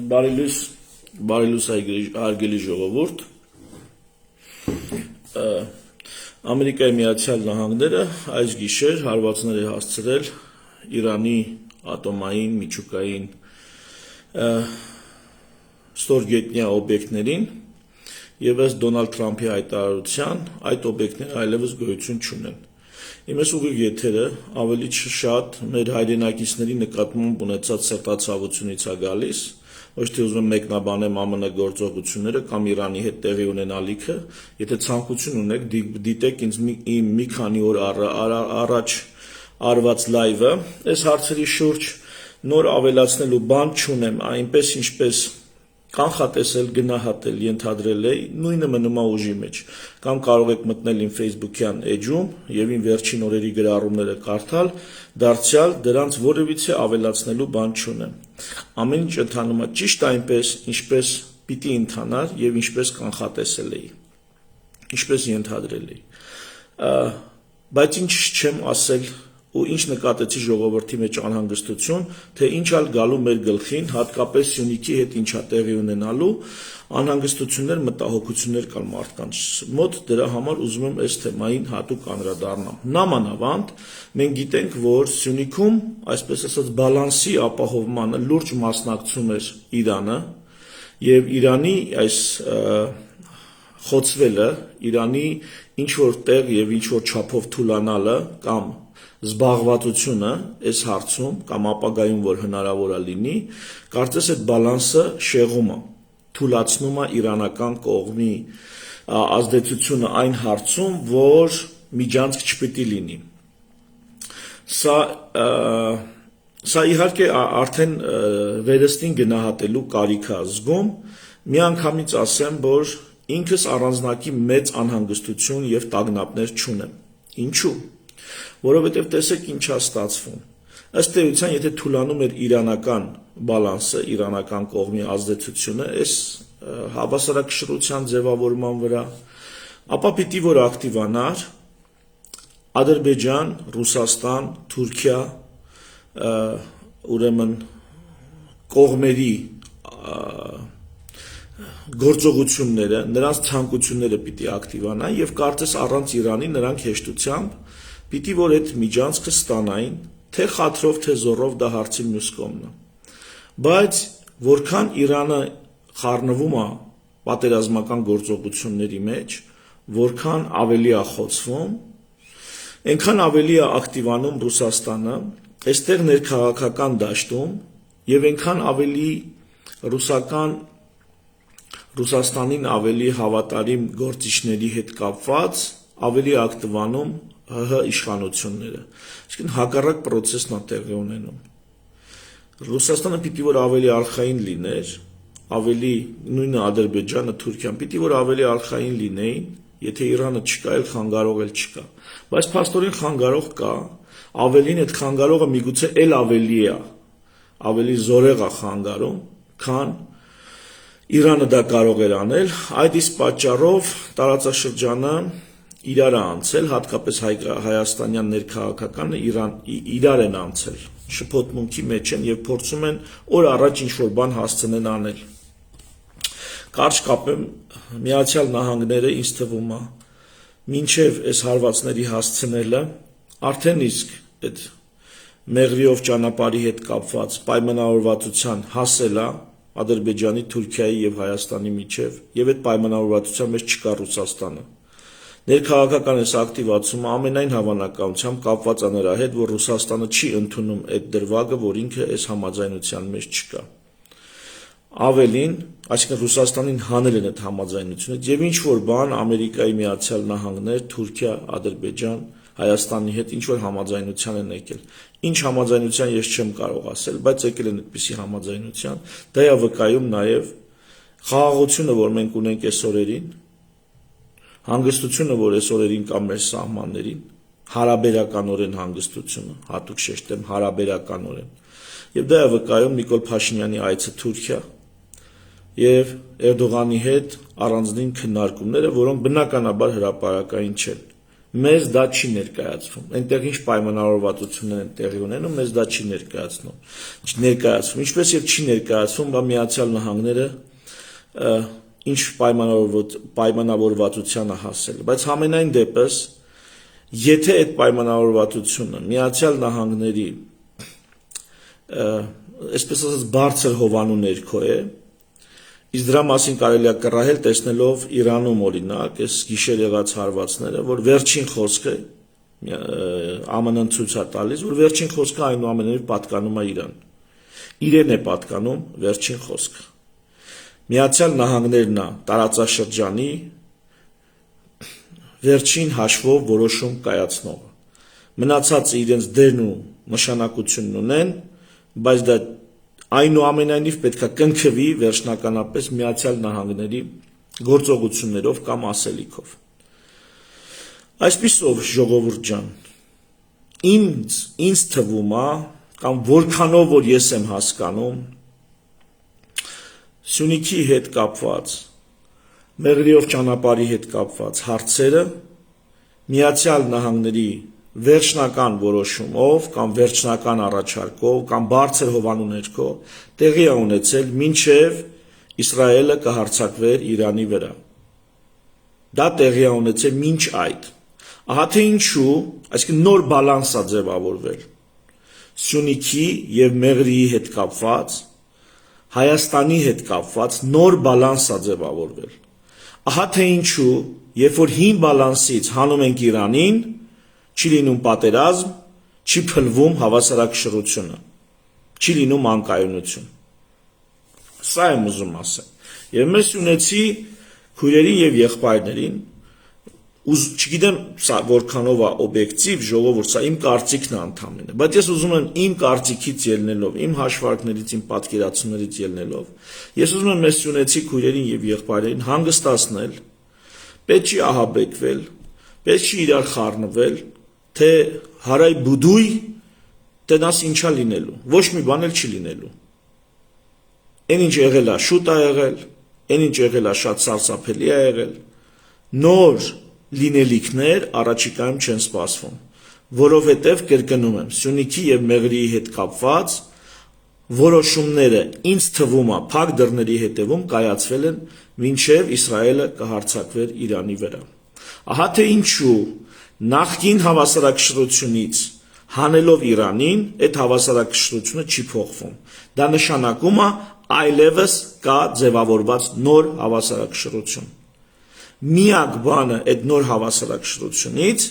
Բարելույս հարգելի ժողովուրդ, Ամերիկայի Միացյալ Նահանգները այս գիշեր հարվածներ է հասցրել Իրանի ատոմային միջուկային ստորգետնյա օբյեկտներին եւ ըստ Դոնալդ Թրամփի հայտարարության այդ օբյեկտները այլևս գոյություն չունեն։ Իմ այս ուղիղ եթերը ավելի շատ մեր հայրենակիցների նկատմամբ ունեցած սրտացավությունից է գալիս, ոչ թե ուզում եմ մեկնաբանեմ ԱՄՆ գործողությունները կամ Իրանի հետ տեղի ունենալիքը, եթե ցանկություն ունեք, դիտեք ինձ մի քանի օր առաջ արված լայվը, այս հարցերի շուրջ նոր ավելացնելու բան չունեմ, այնպես ինչպես կանխատեսել, գնահատել, ենթադրել էի, նույնը մնում է ուժի մեջ, կամ կարող եք մտնել իմ Facebook-յան էջում եւ իմ վերջին օրերի գրառումները կարդալ, դարձյալ դրանց որևիցե ավելացնելու բան չունեմ։ Ամեն ինչ ընթանում է ճիշտ այնպես, ինչպես պիտի ընթանար եւ ինչպես կանխատեսել էի, ինչպես ենթադրել էի։ Բայց ինչ չեմ ասել ու ինչ նկատեցի ժողովրդի մեջ անհանգստություն, թե ինչ ալ գալու մեր գլխին, հատկապես Սյունիքի հետ ինչա տեղի ունենալու, անհանգստություններ, մտահոգություններ կան մարդկանց մոտ, դրա համար ուզում եմ այս թեմային հատուկ անդրադառնամ։ Նամանավանդ մենք գիտենք, որ Սյունիքում, այսպես ասած, բալանսի ապահովմանը լուրջ մասնակցում էր Իրանը եւ Իրանի այս խոցվելը, Իրանի ինչ որ տեղ եւ ինչ որ չափով թուլանալը կամ զբաղվածությունը այս հարցում կամ ապագայում որ հնարավոր է լինի, կարծես այդ բալանսը շեղում է, թուլացնում է իրանական կողմի ազդեցությունը այն հարցում, որ միջանցք չպիտի լինի։ Սա իհարկե արդեն վերստին գնահատելու կարիք է զգում, միանգամից ասեմ, որ ինքս առանձնակի մեծ անհանգստություն եւ տագնապներ չունեմ։ Ինչու՞։ Որովհետև տեսեք ինչ է ստացվում։ Ըստ էության, եթե թուլանում էր իրանական բալանսը, իրանական կողմի ազդեցությունը, այս հավասարակշռության ձևավորման վրա, ապա պիտի որ ակտիվանար Ադրբեջան, Ռուսաստան, Թուրքիա, ուրեմն կողմերի գործողությունները, նրանց ցանկությունները պիտի ակտիվանան եւ կարծես առանց Իրանի նրանք հեշտությամբ պիտի որ այդ միջանցքը ստանային, թե խաթրով, թե զոռով դա հարցի մյուս կողմն է։ Բայց որքան Իրանը խառնվում է պատերազմական գործողությունների մեջ, որքան ավելի է խոցվում, այնքան ավելի է ակտիվանում Ռուսաստանը, այստեղ ներքաղաքական դաշտում եւ այնքան ավելի Ռուսաստանին ավելի հավատարիմ գործիչների հետ կապված ավելի ակտիվանում ՀՀ իշխանությունները, այսինքն հակառակ process-ն է տեղի ունենում։ Ռուսաստանը պիտի որ ավելի արխային լիներ, ավելի նույնը Ադրբեջանը, Թուրքիան պիտի որ ավելի արխային լինեին, եթե Իրանը չկա, էլ խանգարող էլ չկա։ Բայց փաստորեն խանգարող կա, ավելին այդ խանգարողը միգուցե էլ ավելի է, ավելի զորեղ է խանգարում, քան Իրանը դա կարող էր անել, այդ իսկ պատճառով տարածաշրջանը իրար է անցել, հատկապես հայաստանյան ներքաղաքականը իրար են անցել, շփոթմունքի մեջ են եւ փորձում են օր առաջ ինչ-որ բան հասցնեն անել։ Կարճ կապեմ, Միացյալ Նահանգները ինձ թվում է, մինչև այս հարվածների հասցնելը, արդեն իսկ այդ Մեղրիով ճանապարհի հետ կապված պայմանավորվածության հասել է Ադրբեջանի, Թուրքիայի եւ Հայաստանի միջև, եւ այդ պայմանավորվածության մեջ չկա Ռուսաստանը։ Ներքաղաքական այս ակտիվացումը ամենայն հավանականությամբ կապված է նրա հետ, որ Ռուսաստանը չի ընդունում այդ դրվագը, որ ինքը այս համաձայնության մեջ չկա։ Ավելին, այսինքն Ռուսաստանին հանել են այդ համաձայնությունը եւ ինչ որ բան Ամերիկայի Միացյալ Նահանգներ, Թուրքիա, Ադրբեջան, Հայաստանի հետ ինչ որ համաձայնության են եկել։ Ինչ համաձայնության ես չեմ կարող ասել, բայց եկել են այդպիսի համաձայնության, դա է վկայում նաեւ խաղաղությունը, որ մենք ունենք այս օրերին, հանգստությունը, որ այս օրերին կա մեր սահմաններին, հարաբերականորեն հանգստությունը, հատուկ շեշտեմ հարաբերականորեն։ Եվ դա է վկայում Նիկոլ Փաշինյանի այցը Թուրքիա եւ Էրդողանի հետ առանձնին քննարկումները, որոնք բնականաբար հրապարակային չեն։ մեզ դա չի ներկայացվում։ Այնտեղ ինչ պայմանավորվածություններ են տեղի ունենում, մեզ դա չի ներկայացվում։ Ինչպես եւ չի ներկայացվում, բա Միացյալ Նահանգները ինչ պայմանավորվածության է հասել։ Բայց համենայն դեպս, եթե այդ պայմանավորվածությունը Միացյալ Նահանգների այսպես ասած բարձր հովանու ներքո է, իսկ դրա մասին կարելի է կռահել տեսնելով Իրանում օրինակ, այս գիշեր եղած հարվածները, որ վերջին խոսքը ԱՄՆ-ն ցույց է տալիս, որ վերջին խոսքը այնուամենայնիվ պատկանում է Իրան։ Իրեն է պատկանում վերջին խոսքը։ Միացյալ Նահանգներն է տարածաշրջանի վերջին հաշվով որոշում կայացնողը։ Մնացածը իրենց դերն ու նշանակությունն ունեն, բայց դա այնուամենայնիվ պետք է կնքվի վերջնականապես Միացյալ Նահանգների գործողություններով կամ ասելիքով։ Այսպիսով, ժողովուրդ ջան, ինձ թվում է, կամ որքանով որ ես եմ հասկանում, Սյունիքի հետ կապված, Մեղրիով ճանապարհի հետ կապված հարցերը Միացյալ Նահանգների վերջնական որոշումով կամ վերջնական առաջարկով կամ բարձր հովանու ներքո տեղի է ունեցել մինչև Իսրայելը կհարձակվեր Իրանի վրա։ Դա տեղի է ունեցել մինչ այդ։ Ահա թե ինչու, այսինքն նոր բալանս է ձևավորվել Սյունիքի եւ Մեղրիի հետ կապված, Հայաստանի հետ կապված նոր բալանս է ձևավորվել։ Ահա թե ինչու, երբ որ հին բալանսից հանում ենք Իրանին, չի լինում պատերազմ, չի փլվում հավասարակշռությունը, չի լինում անկայունություն։ Սա եմ ուզում ասել։ Եվ մեր սյունեցի քույրերին եւ եղբայրներին, չգիտեմ սա որքանով է օբյեկտիվ, ժողովուրդ, սա իմ կարծիքն է ընդհանրապես, բայց ես ուզում եմ իմ կարծիքից ելնելով, իմ հաշվարկներից, իմ պատկերացումներից ելնելով, ես ուզում եմ մեր սյունեցի քույրերին եւ եղբայրերին հանգստացնել, պետք չի ահաբեկվել, պետք չի իրար խառնվել, թե հարայ բուդույ տենաս ինչա լինելու, ոչ մի բան էլ չի լինելու։ Այն ինչ եղել է շուտ է եղել, այն ինչ եղել է շատ սարսափելի է եղել, նոր լինելիքներ առաջիկայում չեն սպասվում, որովհետև կրկնում եմ, Սյունիքի եւ Մեղրիի հետ կապված որոշումները ինձ թվում է փակ դռների հետևում կայացվել են մինչև Իսրայելը կհարձակվեր Իրանի վրա։ Ահա թե ինչու նախկին հավասարակշռությունից հանելով Իրանին, այդ հավասարակշռությունը չի փոխվում։ Դա նշանակում է այլևս կա ձևավորված նոր հավասարակշռություն։ Միակ բանը այդ նոր հավասարակշռությունից,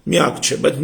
միակ չէ, բայց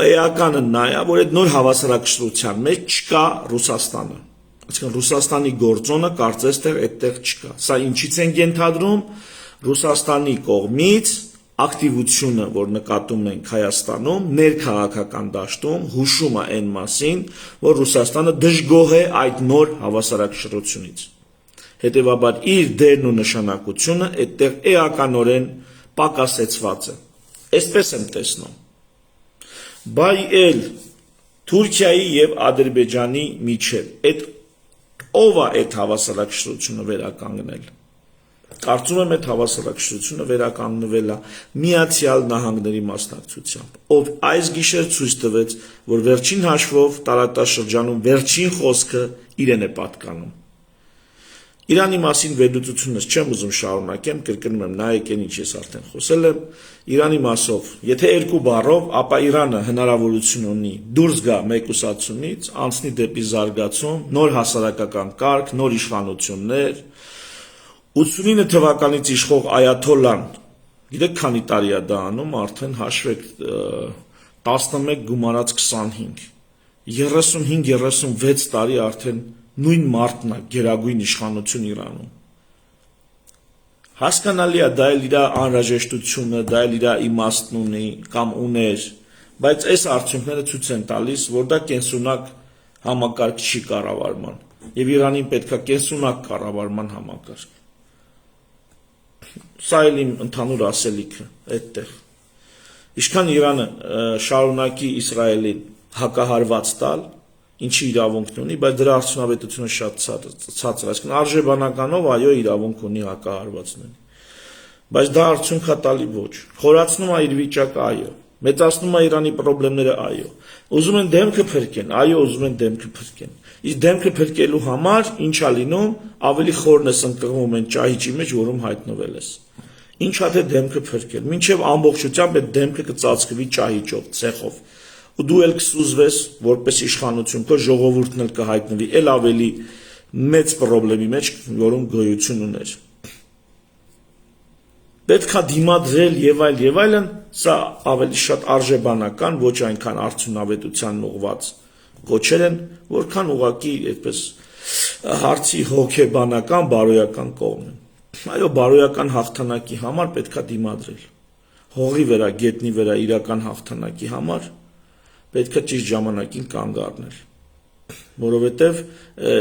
էականը նա է, որ այդ նոր հավասարակշռության մեջ չկա Ռուսաստանը։ Այսինքն Ռուսաստանի գործոնը կարծես թե այդտեղ չկա։ Սա ինչից են ենթադրում Ռուսաստանի կողմից ակտիվությունը, որ նկատում ենք Հայաստանում, ներքաղաքական դաշտում, հուշում է այն մասին, որ Ռուսաստանը դժգոհ է այդ նոր հավասարակշռությունից։ Հետևաբար իր դերն ու նշանակությունը այդտեղ էականորեն պակասեցված է։ Այսպես եմ տեսնում։ Բայ էլ Թուրքիայի եւ Ադրբեջանի միջև այդ ով է այդ հավասարակշռությունը վերականգնել։ Կարծում եմ այդ հավասարակշռությունը վերականգնվել է Միացյալ Նահանգների մասնակցությամբ, ով այս գիշեր ցույց տվեց, որ վերջին հաշվով տարածաշրջանում վերջին խոսքը իրեն է պատկանում։ Իրանի մասին վերլուծությունս չեմ ուզում շարունակեմ, կրկնում եմ, նայեք այն ինչ ես արդեն խոսել եմ, Իրանի մասով, եթե երկու բառով, ապա Իրանը հնարավորություն ունի դուրս գա մեկուսացումից, անցնի դեպի զարգացում, նոր հասարակական կարգ, նոր իշխանություններ, 89 թվականից իշխող Այաթոլլան, գիտեք քանի տարի է դա անում, արդեն հաշվեք 11 գումարած 25, 35-36 տարի արդեն նույն մարդն է գերագույն իշխանություն Իրանում։ Հասկանալի է, դա էլ իր անհրաժեշտությունը, դա էլ իր իմաստն ունի կամ ուներ, բայց այս արդյունքները ցույց են տալիս, որ դա կենսունակ համակարգ չի կառավարման, եւ Իրանին պետք է կենսունակ կառավարման համակարգ։ Սա էլ իմ ընդհանուր ասելիքը այդտեղ։ Ինչքան Իրանը շարունակի Իսրայելին հակահարված տալ, ինչի իրավունքն ունի, բայց դրա արդյունավետությունը շատ ցածր է, այսինքն արժեբանականով այո իրավունք ունի հակահարվածների։ բայց դա արդյունք է տալի ոչ։ Խորացնում է իր վիճակը, այո։ Մեծացնում է Իրանի խնդիրները, այո։ Ուզում են դեմքը փրկեն, այո, ուզում են դեմքը փրկեն։ Իսկ դեմքը փրկելու համար ինչա լինում, ավելի խորն ես ընկղմում են ճահիճի մեջ, որում հայտնվել ես։ Ինչա թե դեմքը փրկել, մինչև ամբողջությամբ այդ դեմքը կծածկվի ճահիճով, ցեխով։ Ու դու էլ կսուզվես որպես իշխանություն, քո ժողովուրդն էլ կհայտնվի էլ ավելի մեծ խնդրի մեջ, որում գոյություն ուներ։ Պետք է դիմադրել եւ այլն, սա ավելի շատ արժեբանական, ոչ այնքան արդյունավետության ուղված կոչեր են, որքան ուղղակի այդպես հարցի հոգեբանական, բարոյական կողմն։ Այո, բարոյական հաղթանակի համար պետք է դիմադրել։ Հողի վրա, գետնի վրա իրական հաղթանակի համար պետք է ճիշտ ժամանակին կանգ առնել։ Որովհետև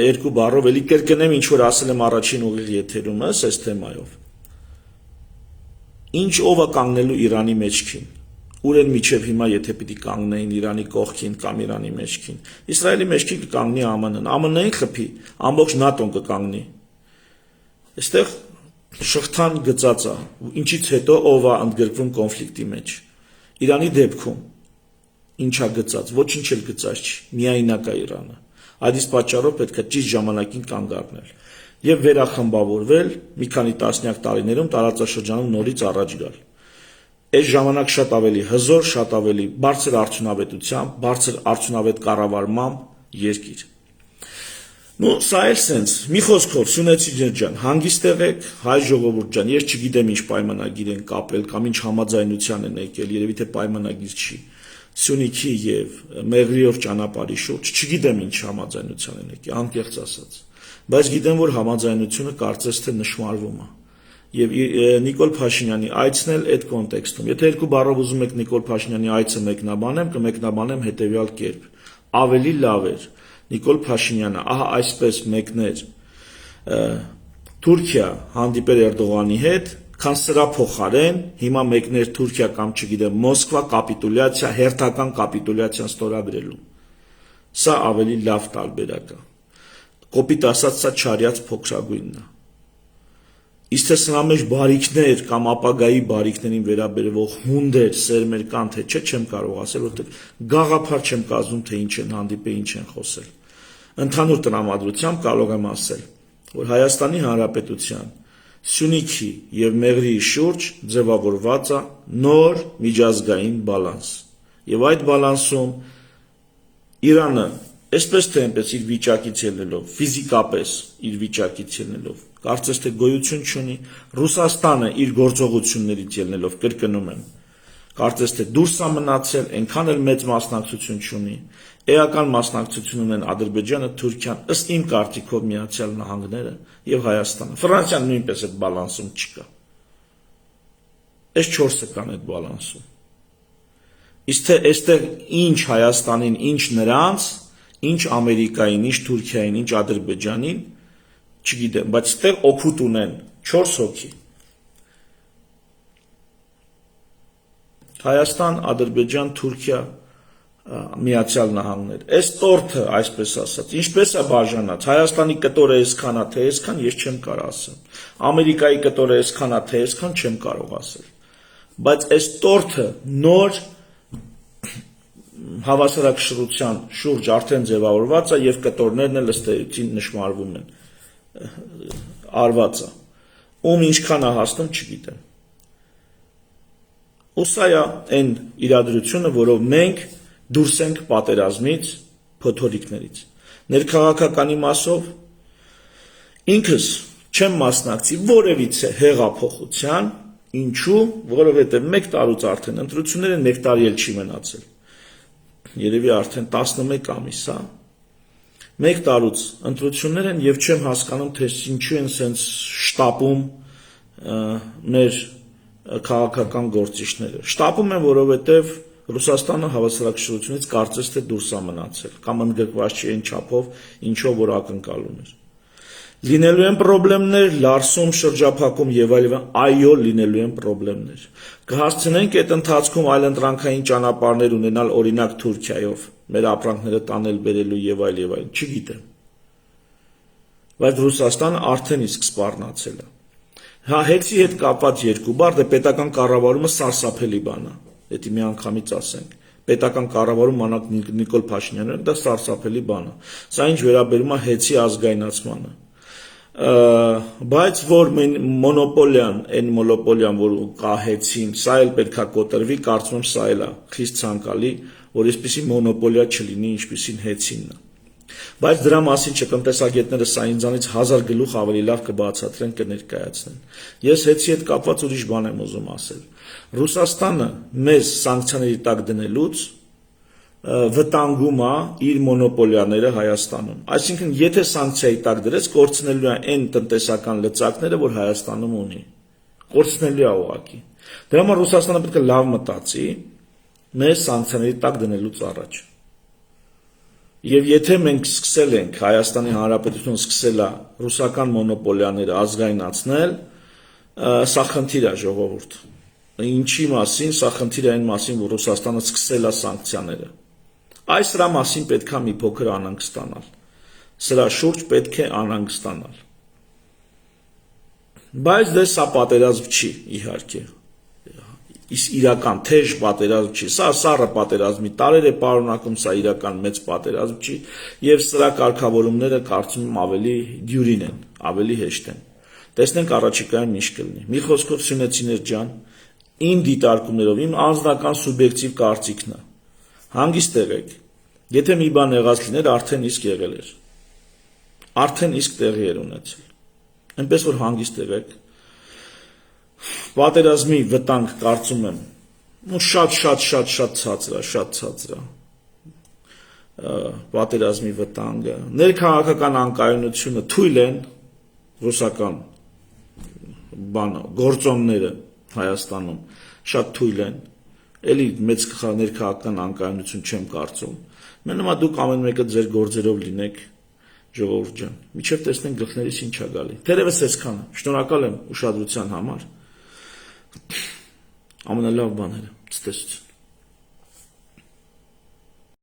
երկու բառով էլի կրկնեմ, ինչ որ ասել եմ առաջին ուղիղ եթերում, այս թեմայով։ Ինչ ով է կանգնելու Իրանի մեջքին, ուր են միջև հիմա եթե պիտի կանգնեին Իրանի կողքին կամ Իրանի մեջքին, Իսրայելի մեջքին կկանգնի ԱՄՆ-ն, ԱՄՆ-ին խփի, ամբողջ ՆԱՏՕ-ն կկանգնի։ Այստեղ շղթան գծած է, ինչից հետո ով է ընդգրկվում կոնֆլիկտի մեջ։ Իրանի դեպքում ինչա գծած, ոչինչ էլ գծած չի, միայնակ է Իրանը։ Այդ իսկ պատճառով պետք է ճիշտ ժամանակին կանգ առնել եւ վերախմբավորվել մի քանի տասնյակ տարիներում տարածաշրջանում նորից առաջ գալ։ Այս ժամանակ շատ ավելի հզոր, շատ ավելի բարձր արդյունավետությամբ, բարձր արդյունավետ կառավարմամբ երկիր։ Սա էլ սենց, մի խոսքով, Սյունեցի ջան, հանգիստ եղեք, հայ ժողովուրդ ջան, ես չգիտեմ ինչ պայմանագիր են կապել կամ ինչ համաձայնության են եկել, երևի թե պայմանագիր չի։ Սյունիքի եւ Մեղրիով ճանապարհի շուրջ, չգիտեմ ինչ համաձայնության են եկել, անկեղծ ասած։ Բայց գիտեմ, որ համաձայնությունը կարծես թե նշмарվում է։ Եվ Նիկոլ Փաշինյանի այցն էլ այդ կոնտեքստում։ Եթե երկու բառով ուզում եք Նիկոլ Փաշինյանի այցը մեկնաբանեմ, կմեկնաբանեմ հետեւյալ կերպ. ավելի լավ էր Նիկոլ Փաշինյանը ահա այսպես մեկներ Թուրքիա հանդիպեր Էրդողանի հետ, քան սրա փոխարեն հիմա մեկներ Թուրքիա կամ չգիտեմ Մոսկվա կապիտուլյացիա, հերթական կապիտուլյացիան ստորագրելու։ Սա ավելի լավ տարբերակ է։ Կոպիտ ասած, սա չարյաց փոքրագույնն է։ Իսկ թե սրա մեջ բարիքներ կամ ապագայի բարիքներին վերաբերող հունդեր, սերմեր կան թե չէ, չեմ կարող ասել, որովհետև գաղափար չեմ կազմում, թե ինչ են հանդիպել, ինչ են խոսել։ Ընդհանուր տրամադրությամբ կարող եմ ասել, որ Հայաստանի Հանրապետության Սյունիքի եւ Մեղրիի շուրջ ձևավորված է նոր միջազգային բալանս։ Եվ այդ բալանսում Իրանը այսպես թե այնպես իր վիճակից ելնելով, ֆիզիկապես իր վիճակից ելնելով, կարծես թե գոյություն չունի, Ռուսաստանը իր գործողություններից ելնելով, կրկնում եմ, կարծես թե դուրս է մնացել, այնքան էլ մեծ մասնակցություն չունի, էական մասնակցություն ունեն Ադրբեջանը, Թուրքիան, ըստ իմ կարծիքով Միացյալ Նահանգները եւ Հայաստանը։ Ֆրանսիան նույնպես այդ բալանսում չկա։ Այս 4-ը կան այդ բալանսում։ Իսկ թե այստեղ ինչ Հայաստանին, ինչ նրանց, ինչ Ամերիկային, ինչ Թուրքիային, ինչ Ադրբեջանին, չգիտեմ, բայց այստեղ օգուտ ունեն 4 հոգի։ Հայաստան, Ադրբեջան, Թուրքիա, Միացյալ Նահանգներ։ Այս տորթը, այսպես ասած, ինչպես է բաժանած, Հայաստանի կտորը այսքան է, թե այսքան, ես չեմ կարող ասել։ Ամերիկայի կտորը այսքան է, թե այսքան, չեմ կարող ասել։ Բայց այս տորթը նոր հավասարակշռության շուրջ արդեն ձևավորված է եւ կտորներն էլ ըստ էության նշмарվում են։ Արված է։ Ում ինչքան է հասնում, չգիտեմ։ Ու սա է այն իրադրությունը, որով մենք դուրս ենք պատերազմից, փոթորիկներից։ Ներքաղաքականի մասով ինքս չեմ մասնակցի որևիցե հեղափոխության, ինչու, որովհետև 1 տարուց արդեն ընտրություններ են, 1 տարի էլ չի մնացել։ Երևի արդեն 11 ամիս, հա։ 1 տարուց ընտրություններ են եւ չեմ հասկանում, թե ինչու են սենց շտապում մեր քաղաքական գործիչները։ Շտապում են, որովհետեւ Ռուսաստանը հավասարակշռությունից կարծես թե դուրս է մնացել կամ ընդգրկված չի այն չափով, ինչով որ ակնկալում էր։ Լինելու են խնդիրներ, լարսում, շրջափակում եւ այլն, այո, լինելու են խնդիրներ։ Կհասցնենք այդ ընթացքում այլընտրանքային ճանապարհներ ունենալ, օրինակ Թուրքիայով, մեր ապրանքները տանել բերելու եւ այլն, չգիտեմ։ Բայց Ռուսաստանը արդեն իսկ սպառնացել է։ Հա, հեցի հետ կապված երկու բառ, դե պետական կառավարումը սարսափելի բան է։ Դա մի անգամից ասենք։ Պետական կառավարում անակ Նիկոլ Փաշինյանը, դա սարսափելի բան է։ Սա ինչ վերաբերում է հեցի ազգայնացմանը։ Բայց որ մոնոպոլիան, այն մոնոպոլիան, որ կա հեցին, սա էլ պետքա կոտրվի, կարծում եմ սա էլ է խիստ ցանկալի, որ այսպիսի մոնոպոլիա չլինի, ինչպիսին հեցինն է։ Բայց դրա մասին տնտեսագետները սա ինձանից 1000 գլուխ ավելի լավ կբացատրեն, կներկայացնեն։ Ես հեցի հետ կապված ուրիշ բան եմ ուզում ասել։ Ռուսաստանը մեզ սանկցիաների տակ դնելուց վտանգում է իր մոնոպոլիաները Հայաստանում։ Այսինքն, եթե սանկցիայի տակ դրեց, կորցնելու է այն տնտեսական լծակները, որ Հայաստանում ունի։ Կորցնելու է ուղղակի։ Դրա համար Ռուսաստանը պետք է լավ մտածի մեզ սանկցիաների տակ դնելուց առաջ։ Եվ եթե մենք սկսել ենք, Հայաստանի Հանրապետությունը սկսել է ռուսական մոնոպոլիաները ազգայնացնել, սա խնդիր է ժողովուրդ։ Ինչի մասին, սա խնդիր է այն մասին, որ Ռուսաստանը սկսել է սանկցիաները։ Այս սրա մասին պետք է մի փոքր անհանգ ստանալ։ Սրա շուրջ պետք է անհանգ ստանալ։ Բայց դե սա պատերազմ չի, իհարկե։ Իրական թեժ պատերազմ չի, սա սառը պատերազմի տարեր է պարունակում, սա իրական մեծ պատերազմ չի, եւ սրա կարգավորումները կարծում եմ ավելի դյուրին են, ավելի հեշտ են։ Տեսնենք առաջիկայում ինչ կլինի։ Մի խոսքով Սյունեցիներ ջան, իմ դիտարկումներով, իմ անձնական սուբյեկտիվ կարծիքն է։ Հանգիստ եղեք։ Եթե մի բան եղած լիներ, արդեն իսկ եղել էր։ Արդեն իսկ տեղի էր ունեցել։ Այնպես որ հանգիստ եղեք։ Պատերազմի վտանգ կարծում եմ, շատ ցածր է, պատերազմի վտանգը, ներքաղաքական անկայունությունը թույլ են ռուսական գործոնները Հայաստանում շատ թույլ են, էլի մեծ ներքաղաքական անկայունություն չեմ կարծում, մենամա դուք ամեն մեկը ձեր գործերով լինեք, ժողովուրդ ջան, մինչև տեսնենք գլխներիս ինչ է գալի, թերևս այսքանը, շնորհակալ եմ ուշադրության համար, ամենալավ բաները, ցտեսություն։